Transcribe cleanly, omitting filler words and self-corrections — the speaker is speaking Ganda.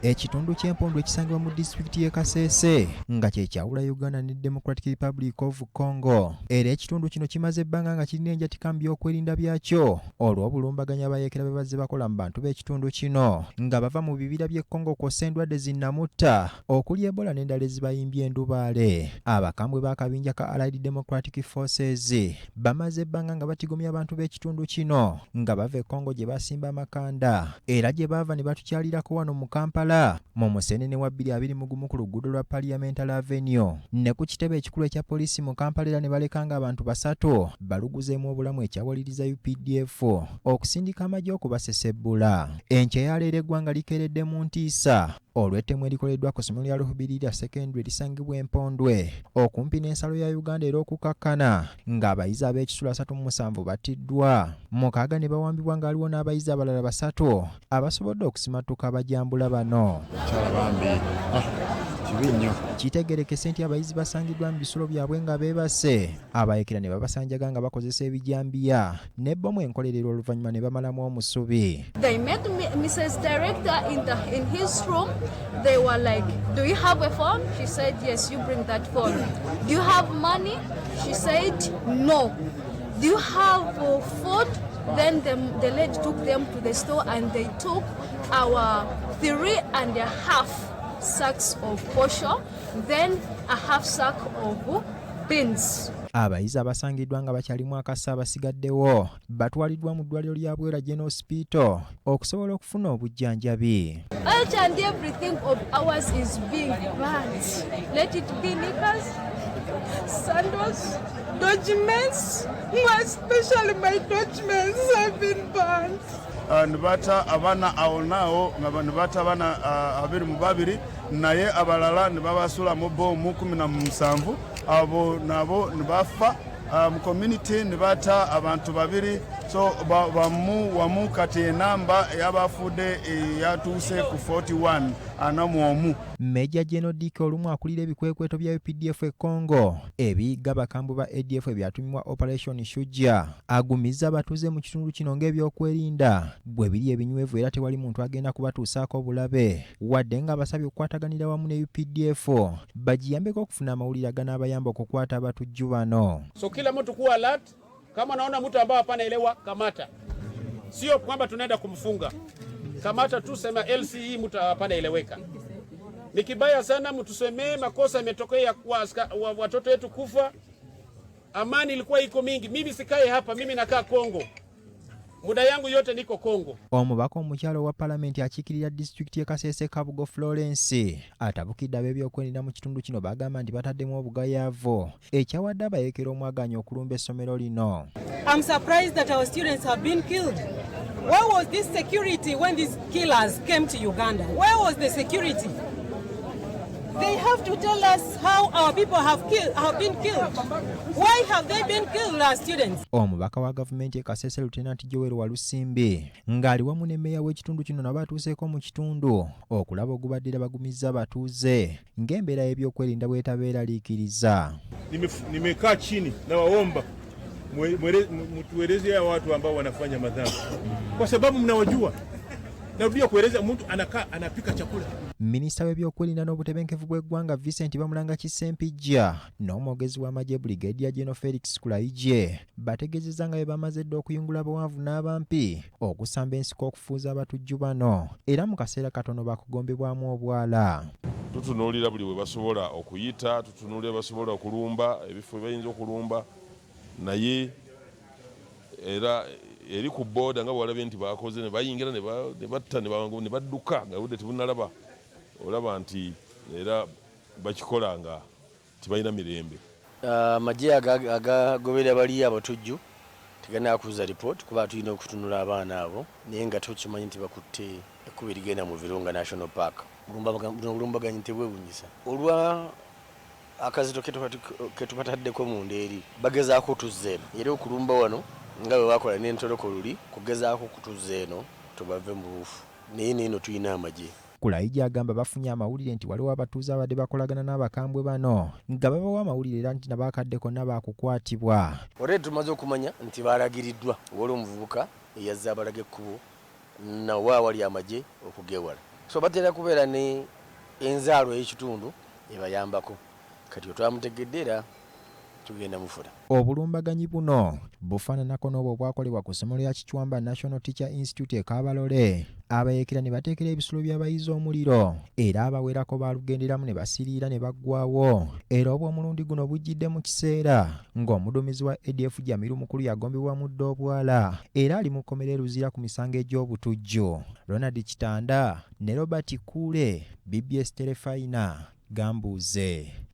Ekitundu ky'empundu ekisangibwa mu disitulikiti y'e Kasese nga kye kyawula Uganda ne Democratic Republic of Congo. Era ekitundu kino kimaze ebbanga nga kirina enjatika mu byokwerinda byakyo olw'obulumbaganya Abayeekera bwe bazze bakola mu bantu b'ekitundu kino nga bava mu bibira by'e Congo kw'ossa endwadde zinnamutta okuli Ebola n'endala ezibayimbye endubaale. Abakambwe b'akabinja ka Allied Democratic Forces bamaze ebbanga nga batigomya abantu b'ekitundu kino nga bava e Congo gye basimba amakanda era gye baava ne batukyalirako wano mu Kampala mu musenene wa 2021 ku luguudo lwa Parliamentary Avenue ne ku kitebe ekikulu ekya poliisi mu Kampala era ne balekanga abantu basatu baluguzeemu obulamu ekyawaliriza UPDF okusindika amagye okubasesebbula. Enkya ya leero eggwanga likeeredde mu ntiisa olw'ettemu erikoleddwa ku ssomero lya Ruhubirira Secondary lisangibwa Empondwe okumpi n'ensalo ya Uganda era okukakkana ng'abayizi ab'ekisula 37 battiddwa. Mukaaga ne bawambibwa ng'aliwo n'abayizi abalala basatu abasobodde okusimatuka abajambula bano. Kitegerekese nti abayizi basangiddwa mu bisulo byabwe nga beebase. Abayeekera ne babasanjaga nga bakozesa ebijambiya n'ebbomu enkolerero oluvannyuma ne bamalamu omusubi. They met Mrs. Director in his room. They were like, "Do you have a phone?" She said, "Yes, you bring that phone." "Do you have money?" She said, "No." "Do you have food?" Then the lady took them to the store and they took our 3.5 sacks of posho, then a half sack of beans. Abayizi abasangiddwa nga bakyalimu akasa abasigaddewo batwaliddwa mu ddwaliro lya Bwera General Hospital okusobola okufuna obujjanjabi. Each and everything of ours is being banned. Let it be knickers, sandals, documents, especially my documents have been banned. Nebatta abaana awo naawo nga Nebatta abaana 22 naye abalala ne babasula mu bbomu 17 abo nabo ne bafa mu community. Nebatta abantu 2 so wamu kati enamba ey'abafudde yatuuse ku 41 anamu. Major General Dick olumu akulira ebikwekweto bya UPDF e Congo ebiyiga bakambwe ba ADF ebyatumibwa Operation Shujja agumizza abatuuze mu kitundu kino ng'ebyokwerinda bwe biri ebinywevu era tewali muntu agenda kubatuusaako bulabe wadde nga abasabye okukwataganira wamu ne UPDF bagiyambeko okufuna amawulire aganaabayamba okukwata abatujju bano. So kila mtu kuwa alert, kama naona mtu ambaye hapana elewa kamata, sio kwamba tunaenda kumfunga. Kamata tu, sema LCE mtu hapana eleweka. Ni kibaya sana mtusemee makosa yametokea kwa watoto wetu kufa. Amani ilikuwa iko mingi. Mimi sikae hapa, mimi nakaa Kongo. Muda yangu yote niko Kongo. Omubaka omukyalo wa Parliament akiikirira disitulikiti y'e Kasese Kabugo Florence atabukidde ab'ebyokwerinda mu kitundu kino bagamba nti bataddemu obugayaavu ekyawadde Abayeekera omwagaanya okulumba essomero lino. I'm surprised that our students have been killed. Where was this security when these killers came to Uganda? Where was the security? They have to tell us how our people have been killed. Why have they been killed, our students? Omubaka wa gavumenti e Kasese Lieutenant Joel Walusimbi ng'ali wamu ne mmeeya w'ekitundu kino nabatuuseeko mu kitundu okulaba ogubaddira bagumizza abatuuze ng'embeera y'ebyokwerinda bw'etabeeraliikiriza. Nimekaa chini na waomba mtueleze hao watu ambao wanafanya madhambi kwa sababu mnawajua. Narudia kueleza mtu anakaa anapika chakula. Minisita w'ebyokwerinda n'obutebenkevu bw'eggwanga Vincent Bamulanga Kisempijja n'omwogezi w'amagye Brigadier General Felix Kulaije bategeezezza nga bwe bamaze dda okuyungula abawanvu n'abampi okusamba ensiko okufuuza abatujju bano era mu kaseera katono bakugombebwamu obwala. Tutunuulira buli we basobola okuyita, tutunuulira basobola okulumba ebifo bayinza okulumba naye era eri ku boda nga bwalabye nti bakoze ne bayingira ne batta ne badduka nga budde tebunalaba olaba nti era bakikola nga tibalina mirembe. Amagye agagobera bali abatujju tegana kuza report kuba tulina okutunula abaana abo naye nga tukimanyi nti bakutte ekkubo erigenda mu Virunga National Park. Bulumbaganyi tebwewunyisa olwa akazito ketubataddeko mu ndeeri bagezaako tuzza eno era okulumba wano nga bwe bakola n'entoloko luli kugezaako kutuzza eno tubave mu buufu naye neeno tulina amagye. Kulaije agamba bafunye amawulire nti waliwo abatuuze abadde bakolagana n'abakambwe bano nga babawa amawulire era nti nabakaddeko nabakukwatibwa. Olwedde tumaze okumanya nti balagiriddwa wali omuvubuka eyazze abalaga ekkubo nawe awali amagye okugewala so batera kubeera ne enzaalo y'ekitundu ebayambako kati otwamutegeddera tugenda mufula. Obulumbaganyi buno bufaananako n'obwo obwakolebwa ku ssomero lya Kichwamba National Teacher Institute e Kabalole. Abayeekera ne bateekera ebisulo by'abayizi omuliro era abawerako baalugenderamu ne basiriira ne baggwawo. Era obw'omulundi guno bujjidde mu kiseera ng'omuduumizi wa ADF Jamiru Mukulu yagombebwa mu Ddoobwala era ali mu kkomera eruzira ku misango egy'obutujju. Ronald Kitanda ne Robert Kule, BBS Terefayina, Gambuuze.